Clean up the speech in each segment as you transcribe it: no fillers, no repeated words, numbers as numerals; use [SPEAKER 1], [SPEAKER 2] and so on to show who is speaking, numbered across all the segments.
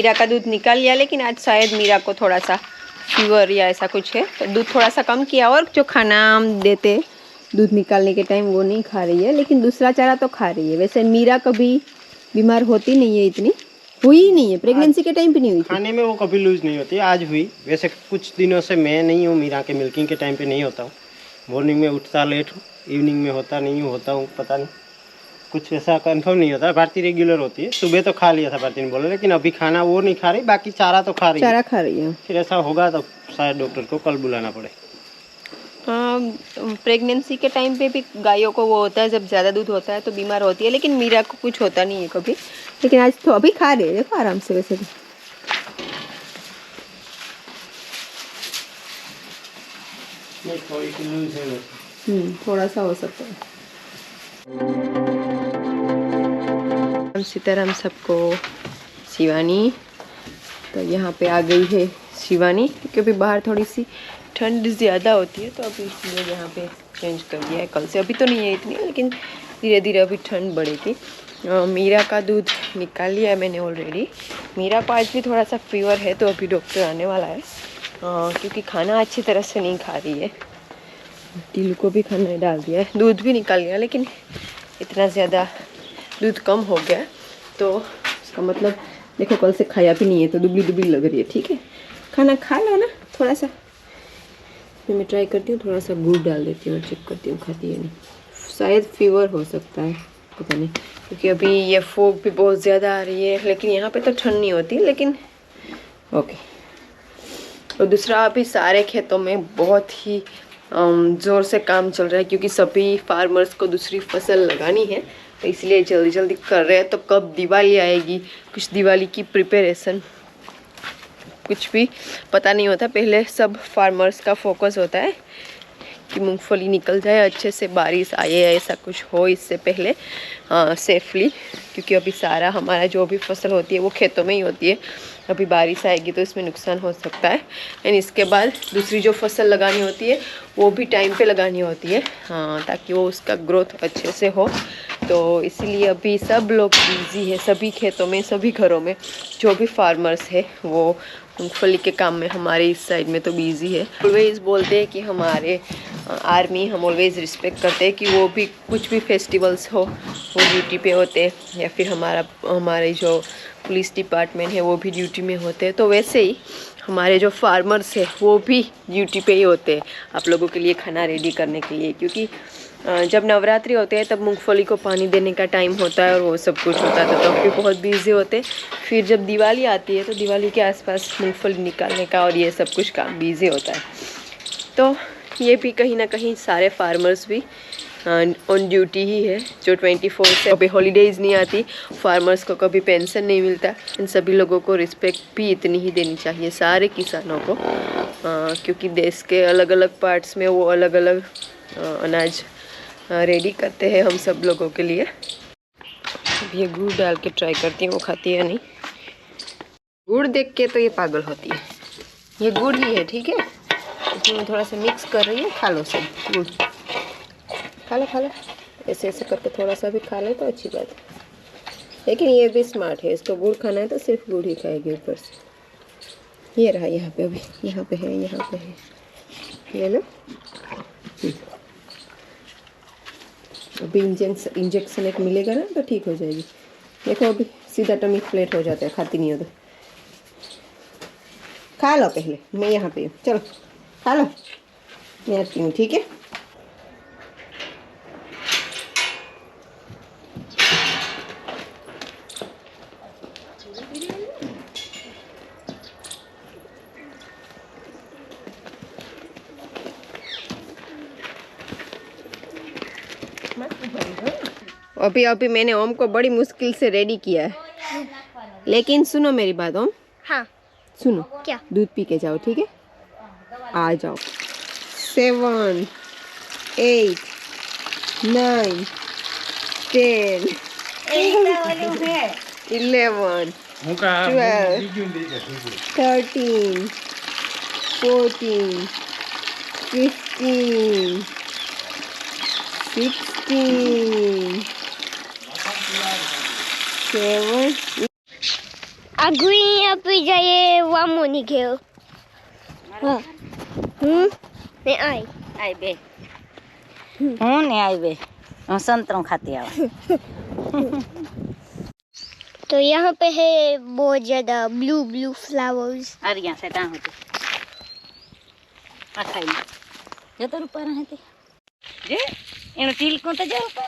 [SPEAKER 1] मीरा का दूध निकाल लिया, लेकिन आज शायद मीरा को थोड़ा सा फीवर या ऐसा कुछ है, तो दूध थोड़ा सा कम किया। और जो खाना हम देते दूध निकालने के टाइम वो नहीं खा रही है, लेकिन दूसरा चारा तो खा रही है। वैसे मीरा कभी बीमार होती नहीं है, इतनी हुई ही नहीं है, प्रेगनेंसी के टाइम पे नहीं हुई थी।
[SPEAKER 2] खाने में वो कभी लूज नहीं होती, आज हुई। वैसे कुछ दिनों से मैं नहीं हूँ, मीरा के मिल्किंग के टाइम पे नहीं होता हूँ। मॉर्निंग में उठता लेट हूँ, इवनिंग में होता नहीं हूँ, होता हूँ पता नहीं, कुछ ऐसा कंफर्म नहीं होता। भारती रेगुलर होती है। सुबह तो खा लिया था भारती ने बोला, लेकिन अभी खाना वो नहीं खा रही, बाकी चारा तो खा रही है।
[SPEAKER 1] चारा खा रही है।
[SPEAKER 2] फिर ऐसा होगा तो शायद डॉक्टर को कल बुलाना पड़े।
[SPEAKER 1] प्रेगनेंसी के टाइम पे भी गायों को वो होता है, जब ज़्यादा दूध होता है तो बीमार होती है, लेकिन मीरा को कुछ होता नहीं है कभी। लेकिन आज तो अभी खा रही है, देखो आराम से। वैसे भी थोड़ा सा हो सकता है। सीताराम सबको। शिवानी तो यहाँ पे आ गई है शिवानी, क्योंकि बाहर थोड़ी सी ठंड ज़्यादा होती है, तो अभी इसलिए यहाँ पे चेंज कर दिया है। कल से अभी तो नहीं है इतनी, लेकिन धीरे धीरे अभी ठंड बढ़ेगी। मीरा का दूध निकाल लिया है मैंने ऑलरेडी। मीरा को आज भी थोड़ा सा फीवर है, तो अभी डॉक्टर आने वाला है, क्योंकि खाना अच्छी तरह से नहीं खा रही है। टीलू को भी खाना डाल दिया है, दूध भी निकाल लिया, लेकिन इतना ज़्यादा दूध कम हो गया, तो इसका मतलब देखो कल से खाया भी नहीं है, तो दुबली दुबली लग रही है। ठीक है, खाना खा लो ना थोड़ा सा। मैं ट्राई करती हूँ, थोड़ा सा गुड़ डाल देती हूँ, चेक करती हूँ खाती है नहीं। शायद फीवर हो सकता है, पता नहीं, क्योंकि अभी ये फोग भी बहुत ज़्यादा आ रही है। लेकिन यहाँ पे तो ठंड नहीं होती, लेकिन ओके। और दूसरा, अभी सारे खेतों में बहुत ही ज़ोर से काम चल रहा है, क्योंकि सभी फार्मर्स को दूसरी फसल लगानी है, तो इसलिए जल्दी जल्दी कर रहे हैं। तो कब दिवाली आएगी, कुछ दिवाली की प्रिपरेशन, कुछ भी पता नहीं होता। पहले सब फार्मर्स का फोकस होता है कि मूंगफली निकल जाए अच्छे से, बारिश आए, ऐसा कुछ हो इससे पहले सेफली, क्योंकि अभी सारा हमारा जो भी फसल होती है वो खेतों में ही होती है। अभी बारिश आएगी तो इसमें नुकसान हो सकता है, एंड इसके बाद दूसरी जो फसल लगानी होती है वो भी टाइम पे लगानी होती है, ताकि वो उसका ग्रोथ अच्छे से हो। तो इसीलिए अभी सब लोग बिज़ी है, सभी खेतों में, सभी घरों में जो भी फार्मर्स है वो मूंगफली के काम में। हमारे इस साइड में तो बिज़ी है। ऑलवेज बोलते हैं कि हमारे आर्मी, हम ऑलवेज रिस्पेक्ट करते हैं कि वो भी कुछ भी फेस्टिवल्स हो वो ड्यूटी पे होते हैं, या फिर हमारे जो पुलिस डिपार्टमेंट है वो भी ड्यूटी में होते हैं। तो वैसे ही हमारे जो फार्मर्स है वो भी ड्यूटी पे ही होते हैं, आप लोगों के लिए खाना रेडी करने के लिए। क्योंकि जब नवरात्रि होते हैं तब मूंगफली को पानी देने का टाइम होता है और वो सब कुछ होता है, तो भी बहुत बिजी होते हैं। फिर जब दिवाली आती है तो दिवाली के आसपास मूंगफली निकालने का और ये सब कुछ काम बिजी होता है। तो ये भी कहीं ना कहीं सारे फार्मर्स भी ऑन ड्यूटी ही है, जो 24 से। कभी हॉलीडेज़ नहीं आती, फार्मर्स को कभी पेंशन नहीं मिलता। इन सभी लोगों को रिस्पेक्ट भी इतनी ही देनी चाहिए, सारे किसानों को, क्योंकि देश के अलग अलग पार्ट्स में वो अलग अलग अनाज रेडी करते हैं हम सब लोगों के लिए। अब ये गुड़ डाल के ट्राई करती हूँ, वो खाती है नहीं। गुड़ देख के तो ये पागल होती है। ये गुड़ ही है, ठीक है, इसमें थोड़ा सा मिक्स कर रही है। खा लो सब गुड़, खा लो खा लो, ऐसे ऐसे करके थोड़ा सा भी खा ले तो अच्छी बात है। लेकिन ये भी स्मार्ट है, इसको गुड़ खाना है तो सिर्फ गुड़ ही खाएगी ऊपर से। ये रहा यहाँ पे, अभी यहाँ पे है, यहाँ पे है, ये लो। अभी इंजेक्शन एक मिलेगा ना तो ठीक हो जाएगी। देखो अभी सीधा टमी फ्लैट हो जाता है, खाती नहीं हो तो। खा लो पहले, मैं यहाँ पे हूँ, चलो खा लो, मैं आती हूँ, ठीक है। अभी मैंने ओम को बड़ी मुश्किल से रेडी किया है, लेकिन सुनो मेरी बात ओम।
[SPEAKER 3] हाँ
[SPEAKER 1] सुनो,
[SPEAKER 3] क्या?
[SPEAKER 1] दूध पी के जाओ, ठीक है, आ जाओ। 7 8 9 10 11 12 13 14 15 16 7
[SPEAKER 3] Agui api jaye wamoni keo. Ne ai.
[SPEAKER 4] आई बे हूँ नहीं आई बे संतरों खाती आवा
[SPEAKER 3] तो यहाँ पे है बहुत ज्यादा ब्लू ब्लू फ्लावर्स.
[SPEAKER 4] अरे यहाँ से कहाँ होती अच्छा ये तो ऊपर है थे जे इन टील को तो जा ऊपर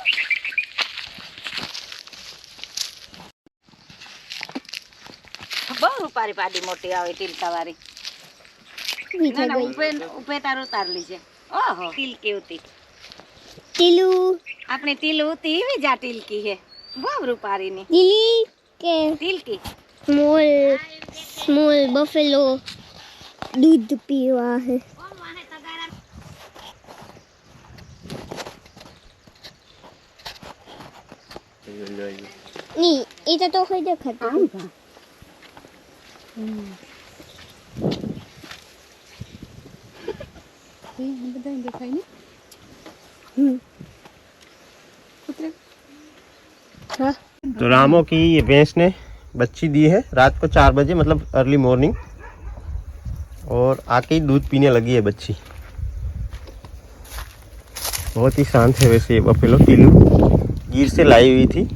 [SPEAKER 4] बहुत ऊपर पादी मोटी आवे टील कावारी ना ना ऊपर ऊपर तारो तार लीजिए ओहो टील की होती
[SPEAKER 3] टीलू.
[SPEAKER 4] अपने टील होती है जा टील की है बहुत रूपारी ने
[SPEAKER 3] लिली के
[SPEAKER 4] टील की
[SPEAKER 3] स्मॉल बफेलो दूध पीवा है. नहीं इतना तो कोई देखा था.
[SPEAKER 2] तो रामो की ये भैंस ने बच्ची दी है रात को 4 बजे मतलब अर्ली मॉर्निंग और आके ही दूध पीने लगी है बच्ची. बहुत ही शांत है वैसे ये बफेलो टीलू गिर से लाई हुई थी.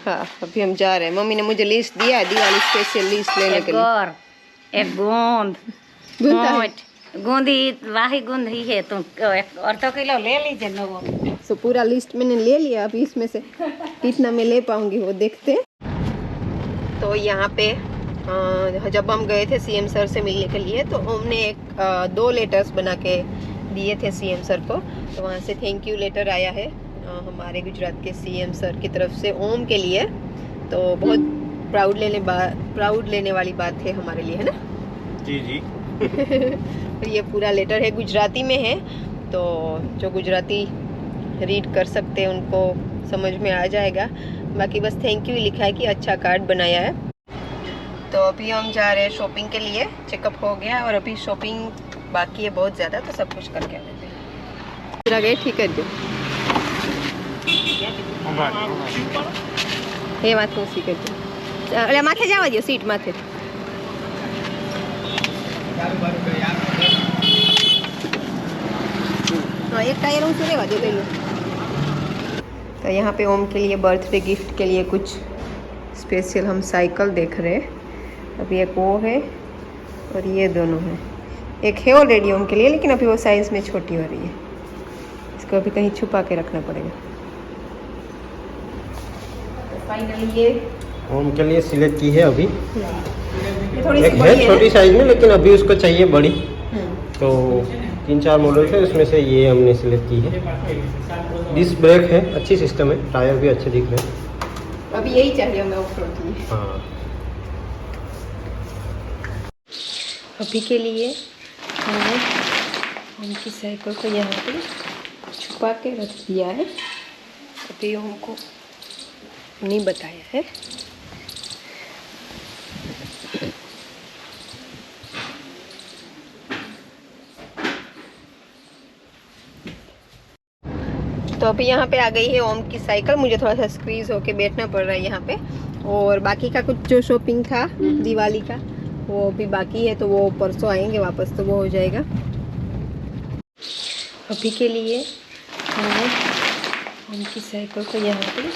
[SPEAKER 1] हाँ अभी हम जा रहे हैं. मम्मी ने मुझे लिस्ट दिया है दिवाली स्पेशल लिस्ट लेने के लिए.
[SPEAKER 4] एक गोंद गूंदी वाही गूंद ही है तुम और तो किलो ले लीजिए नो
[SPEAKER 1] तो पूरा लिस्ट मैंने ले लिया. अभी इसमें से कितना मैं ले पाऊंगी वो देखते हैं. तो यहाँ पे जब हम गए थे सीएम सर से मिलने के लिए तो हमने 2 लेटर्स बना के दिए थे सीएम सर को. तो वहाँ से थैंक यू लेटर आया है हमारे गुजरात के सीएम सर की तरफ से ओम के लिए. तो बहुत प्राउड लेने वाली बात है हमारे लिए, है ना?
[SPEAKER 2] जी जी.
[SPEAKER 1] ये पूरा लेटर है गुजराती में है तो जो गुजराती रीड कर सकते हैं उनको समझ में आ जाएगा. बाकी बस थैंक यू लिखा है कि अच्छा कार्ड बनाया है. तो अभी हम जा रहे हैं शॉपिंग के लिए. चेकअप हो गया और अभी शॉपिंग बाकी है बहुत ज़्यादा तो सब कुछ करके आ जाते हैं. पूरा गए ठीक कर दो ये माथे उसी कर दो. अरे माथे जावा दो सीट माथे. हाँ एक टायर ऊँचे रहवा दो ले लो. तो यहाँ पे ओम के लिए बर्थडे गिफ्ट के लिए कुछ स्पेशल हम साइकिल देख रहे हैं. अभी एक वो है और ये दोनों है. एक है ऑलरेडी ओम के लिए लेकिन अभी वो साइज में छोटी हो रही है. इसको अभी कहीं छुपा के रखना पड़ेगा. तो फाइनली ये
[SPEAKER 2] ओम के लिए सिलेक्ट की है अभी.
[SPEAKER 1] ये थोड़ी
[SPEAKER 2] एक
[SPEAKER 1] सी
[SPEAKER 2] है
[SPEAKER 1] बड़ी है
[SPEAKER 2] छोटी साइज में लेकिन अभी उसको चाहिए बड़ी. तो 3-4 मॉडल है उसमें से ये हमने सिलेक्ट की है. डिस्क ब्रेक है अच्छी सिस्टम है. टायर भी अच्छे दिख रहे हैं.
[SPEAKER 1] अभी यही चाहिए हमें ऑफ रोड के लिए.
[SPEAKER 2] हाँ
[SPEAKER 1] अभी के लिए मैंने उनकी साइकिल को यहाँ पे छुपा के रख दिया है. अभी हमको नहीं बताया है. तो अभी यहाँ पे आ गई है ओम की साइकिल. मुझे थोड़ा सा स्क्वीज होके बैठना पड़ रहा है यहाँ पे. और बाकी का कुछ जो शॉपिंग था दिवाली का वो भी बाकी है तो वो परसों आएंगे वापस तो वो हो जाएगा. अभी के लिए मैंने उनकी साइकिल को यहाँ पे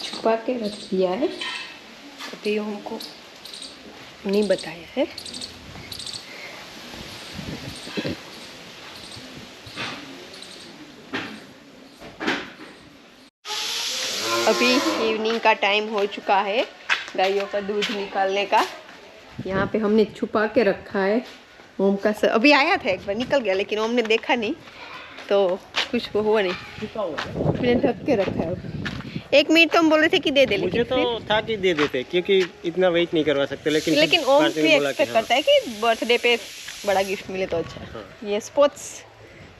[SPEAKER 1] छुपा के रख दिया है. अभी हमको नहीं बताया है. अभी इवनिंग का टाइम हो चुका है गायों का दूध निकालने का. यहाँ पे हमने छुपा के रखा है ओम का. अभी आया था एक बार निकल गया लेकिन ओम ने देखा नहीं तो कुछ वो हुआ नहीं. मैंने ढक के रखा है. अभी 1 मिनट तो हम बोल रहे थे कि दे दे
[SPEAKER 2] मुझे तो था कि दे देते क्योंकि इतना वेट नहीं करवा सकते. लेकिन
[SPEAKER 1] ओम भी एक्सपेक्ट करता है कि बर्थडे पे बड़ा गिफ्ट मिले तो अच्छा. ये स्पोर्ट्स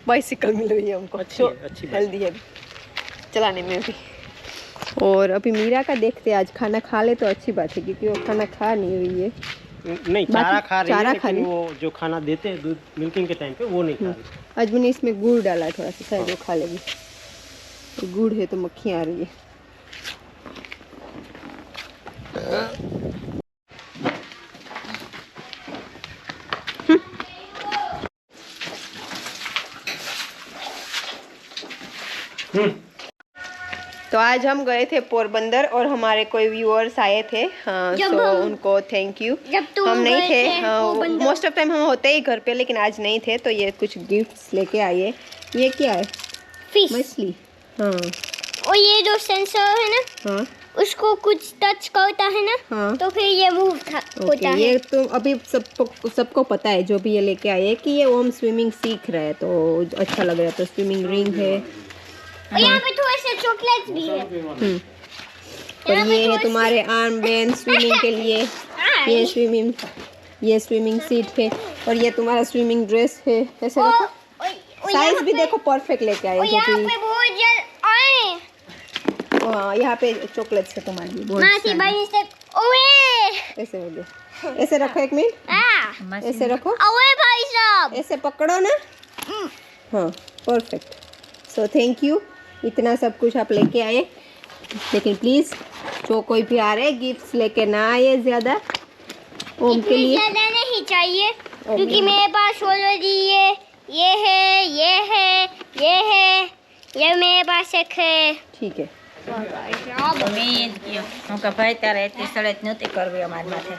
[SPEAKER 1] बाइसिकल मिल रही है हमको.
[SPEAKER 2] अच्छी
[SPEAKER 1] हेल्दी है चलाने में भी. और अभी मीरा का देखते आज खाना खा ले तो अच्छी बात है क्योंकि वो खाना खा नहीं रही है.
[SPEAKER 2] नहीं चारा खा रही है
[SPEAKER 1] लेकिन
[SPEAKER 2] वो जो खाना देते हैं दूध मिल्किंग के टाइम पे वो नहीं खा रही.
[SPEAKER 1] आज मैंने इसमें गुड़ डाला है थोड़ा सा शायद वो खा लेगी. गुड़ है तो मक्खी आ रही है। तो आज हम गए थे पोरबंदर और हमारे कोई व्यूअर्स आए थे, हाँ,
[SPEAKER 3] जब
[SPEAKER 1] सो
[SPEAKER 3] हम-
[SPEAKER 1] उनको थैंक यू।
[SPEAKER 3] जब तुम
[SPEAKER 1] हम नहीं
[SPEAKER 3] गए
[SPEAKER 1] थे,
[SPEAKER 3] थे पोरबंदर।
[SPEAKER 1] मोस्ट ऑफ टाइम हम होते ही घर पे, लेकिन आज नहीं थे तो ये कुछ गिफ्ट्स लेके आए। ये क्या है?
[SPEAKER 3] फिश।
[SPEAKER 1] मछली। हाँ
[SPEAKER 3] और ये जो सेंसर है ना,
[SPEAKER 1] हाँ
[SPEAKER 3] उसको कुछ टच करता है ना,
[SPEAKER 1] हाँ।
[SPEAKER 3] तो फिर ये मूव होता
[SPEAKER 1] ओके,
[SPEAKER 3] है।
[SPEAKER 1] ये तो अभी सबको पता है जो भी ये लेके आए कि ये ओम स्विमिंग सीख रहा है, तो अच्छा लग रहा है। तो स्विमिंग रिंग है
[SPEAKER 3] और यहाँ पे थोड़े से चॉकलेट्स भी है।
[SPEAKER 1] और ये है तुम्हारे आर्म बैंड स्विमिंग के लिए। ये स्विमिंग सीट है और ये तुम्हारा स्विमिंग ड्रेस है। ऐसे रखो। साइज भी देखो परफेक्ट लेके आए
[SPEAKER 3] और
[SPEAKER 1] जो
[SPEAKER 3] यहाँ
[SPEAKER 1] कि
[SPEAKER 3] पे बहुत जल्द आए।
[SPEAKER 1] हाँ, यहाँ पे चॉकलेट्स है तुम्हारे लिए बहुत
[SPEAKER 3] मासी
[SPEAKER 1] सारी।
[SPEAKER 3] भाई से ओए
[SPEAKER 1] ऐसे हो गया। ऐसे रखो, एक मिनट ऐसे रखो,
[SPEAKER 3] ओए भाई साहब।
[SPEAKER 1] ऐसे पकड़ो ना। हाँ परफेक्ट। सो थैंक यू, इतना सब कुछ आप लेके आए। लेकिन प्लीज़ जो कोई भी आ रहे गिफ्ट्स लेके ना आए ज़्यादा ओम के
[SPEAKER 3] इतनी
[SPEAKER 1] लिए।
[SPEAKER 3] ज्यादा नहीं चाहिए क्योंकि मेरे पास ऑलरेडी ये है, ये है, ये है, ये मेरे पास एक है।
[SPEAKER 1] ठीक है।
[SPEAKER 4] મેં એ જ કહ્યું હું કે ભાઈ તારે એટલી સળેત નહોતી કરવી અમારી માથે।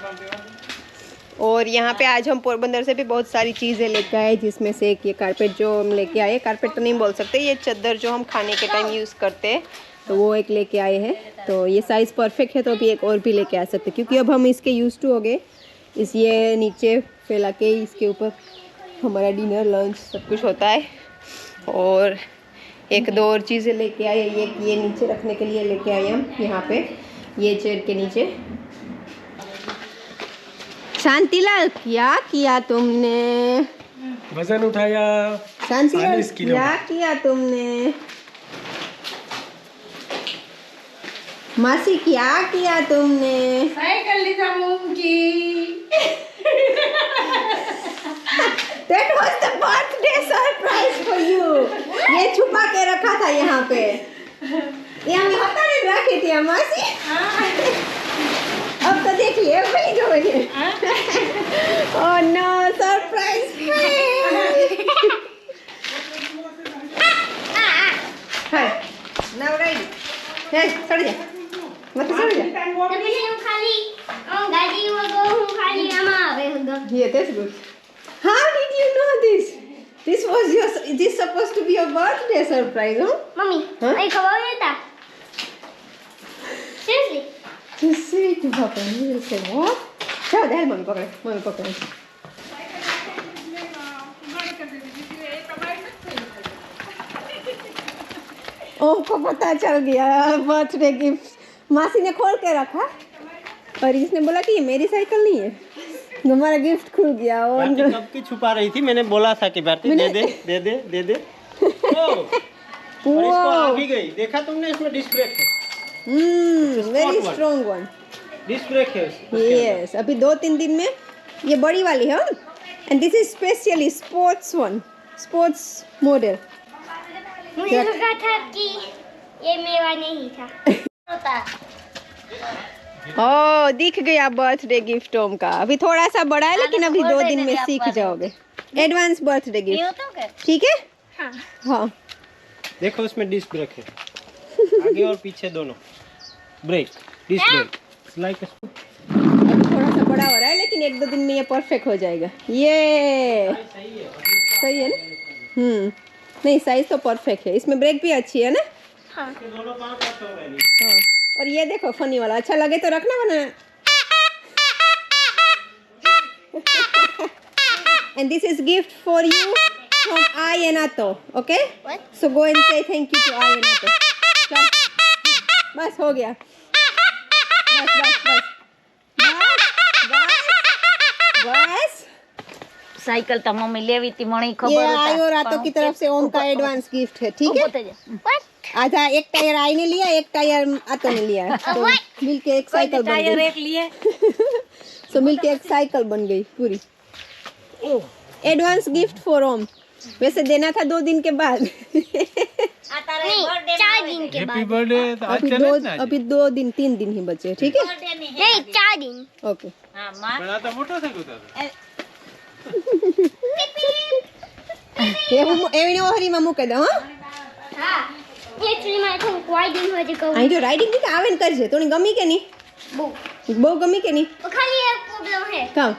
[SPEAKER 1] और यहाँ पे आज हम पोरबंदर से भी बहुत सारी चीज़ें लेके आए, जिसमें से एक ये कारपेट जो हम लेके आए। कारपेट तो नहीं बोल सकते, ये चादर जो हम खाने के टाइम यूज़ करते हैं, तो वो एक लेके आए हैं। तो ये साइज़ परफेक्ट है तो अभी एक और भी लेके आ सकते, क्योंकि अब हम इसके यूज टू हो गए। इस ये नीचे फैला के इसके ऊपर हमारा डिनर लंच सब कुछ होता है। और एक दो और चीज़ें लेके आए, ये नीचे रखने के लिए लेके आए हम, यहाँ पे ये चेयर के नीचे। शांतिलाल क्या किया तुमने?
[SPEAKER 5] वजन उठाया
[SPEAKER 1] शांतिलाल
[SPEAKER 5] 40 किलो।
[SPEAKER 1] क्या किया तुमने? मासी क्या किया तुमने?
[SPEAKER 4] સાયકલ લીધા મૂંગી।
[SPEAKER 1] That was the birthday surprise for you. ये छुपा के रखा था यहाँ पे। ये हमने होता नहीं रखी थी मासी। अब तो देख लिए वही जो है। Oh no, surprise fail. Hey, now ready. Hey, सड़ जा। मत सड़ जा।
[SPEAKER 3] પછી હું ખાલી દાદી વગર હું ખાલી આમાં આવે હગા.
[SPEAKER 1] Yeah, that's good. How did you know this? This supposed to be your birthday surprise, huh?
[SPEAKER 3] Mummy
[SPEAKER 1] Huh?
[SPEAKER 3] અહીં ખબર નતા. Seriously?
[SPEAKER 1] Just say it to Papa. He will say, what? Chao, dale, mami, पकड़, mami, पकड़. ओम को पता चल गया birthday gift. मासी ने खोल के रखा और इसने बोला कि ये मेरी साइकिल नहीं है। हमारा गिफ्ट खुल गया। और
[SPEAKER 2] भारती कब की छुपा रही थी? मैंने बोला था कि भारती दे दे दे दे दे दे। और इसको आ भी गई। देखा तुमने? इसमें डिस्क ब्रेक है।
[SPEAKER 1] Very
[SPEAKER 2] one.
[SPEAKER 1] Strong one.
[SPEAKER 2] Disc break है उसके
[SPEAKER 1] यस, अभी 2-3 दिन में ये बड़ी वाली है। And this is specially sports one, sports model.
[SPEAKER 3] मुझे लगा था कि ये मेरा नहीं था.
[SPEAKER 1] ओ दिख गया बर्थडे गिफ्ट ओम का। अभी थोड़ा सा बड़ा है लेकिन अभी 2 दिन में सीख जाओगे। एडवांस बर्थडे गिफ्ट, ठीक है?
[SPEAKER 3] हाँ.
[SPEAKER 1] हाँ
[SPEAKER 2] देखो उसमें डिस्क ब्रेक है, आगे और पीछे दोनों ब्रेक, डिस्क ब्रेक लाइक।
[SPEAKER 1] अभी थोड़ा सा बड़ा हो रहा है लेकिन 1-2 दिन में ये परफेक्ट हो जाएगा। ये सही है ना? नहीं साइज तो परफेक्ट है, इसमें ब्रेक भी अच्छी है ना?
[SPEAKER 3] हाँ.
[SPEAKER 1] हाँ। और ये देखो फनी वाला, अच्छा लगे तो रखना वरना। And this is gift for you from Ayanato, okay?
[SPEAKER 3] What?
[SPEAKER 1] So go and say thank you to Ayanato. चल, बस हो गया। बस बस बस बस बस।
[SPEAKER 4] સાયકલ તો મમ્મી લેવી તી મણી
[SPEAKER 1] ये
[SPEAKER 4] ખબર
[SPEAKER 1] आई और रातों की तरफ से ओम का एडवांस गिफ्ट है, ठीक है?
[SPEAKER 3] What?
[SPEAKER 1] आधा एक टायर आई ने लिया, एक टायर आतो ने लिया, तो मिलके एक साइकिल बन
[SPEAKER 4] ટાયર
[SPEAKER 1] गई।
[SPEAKER 4] એક લીએ
[SPEAKER 1] तो मिलके एक साइकिल बन गई पूरी। एडवांस गिफ्ट फॉर ओम। वैसे देना था 2 दिन के बाद।
[SPEAKER 4] આ તારે
[SPEAKER 3] नहीं
[SPEAKER 4] birthday
[SPEAKER 3] 4 दिन के
[SPEAKER 5] हैप्पी
[SPEAKER 3] बाद
[SPEAKER 5] बर्थडे तो आज चले ना
[SPEAKER 1] अभी 2 दिन 3 दिन ही बचे, ठीक है?
[SPEAKER 4] birthday ની હે
[SPEAKER 3] नहीं 4 दिन
[SPEAKER 1] ओके।
[SPEAKER 4] હા માં
[SPEAKER 5] बड़ा तो मोटो था कुछ
[SPEAKER 1] એવી ઓહરીમાં મૂકી દો, હા?
[SPEAKER 3] हाँ एक्चुअली मैं तो कोई दिन हो जे कहूं
[SPEAKER 1] અહીં જો રાઇડિંગ ની આવે ને કરજે, તોને ગમી કે નહીં? બહુ ગમી કે નહીં?
[SPEAKER 3] वो खाली एक प्रॉब्लम है
[SPEAKER 1] કામ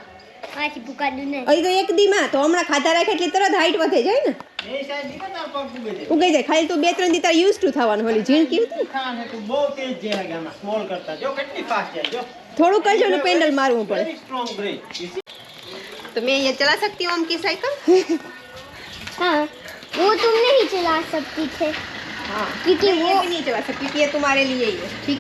[SPEAKER 3] आची पुकार दू नहीं
[SPEAKER 1] અહીં તો એક દીમાં તો હમણાં ખાતા રાખે એટલે તરત હાઈટ વધે જાય ને,
[SPEAKER 2] એ સાઈડ દીધા તાર પગ ઉગે છે
[SPEAKER 1] ઉગાઈ જાય. ખાલી તું 2-3 દી તાર યુઝ ટુ થવાનું. ઓલી ઝીણ કેવી હતી,
[SPEAKER 2] ખાન હે તો બહુ તેજ જે હે ગામાં સ્મોલ કરતા જો કેટલી ફાસ્ટ જાય જો
[SPEAKER 1] થોડું કરજો ને પેન્ડલ મારવું પડે.
[SPEAKER 2] વેરી સ્ટ્રોંગ બ્રેક
[SPEAKER 1] तो मैं ये चला सकती हूँ की साइकिल?
[SPEAKER 3] हाँ वो तुम नहीं चला सकती थे
[SPEAKER 1] हाँ
[SPEAKER 3] क्योंकि
[SPEAKER 1] ये भी नहीं चला सकती, ये तुम्हारे लिए ही है, ठीक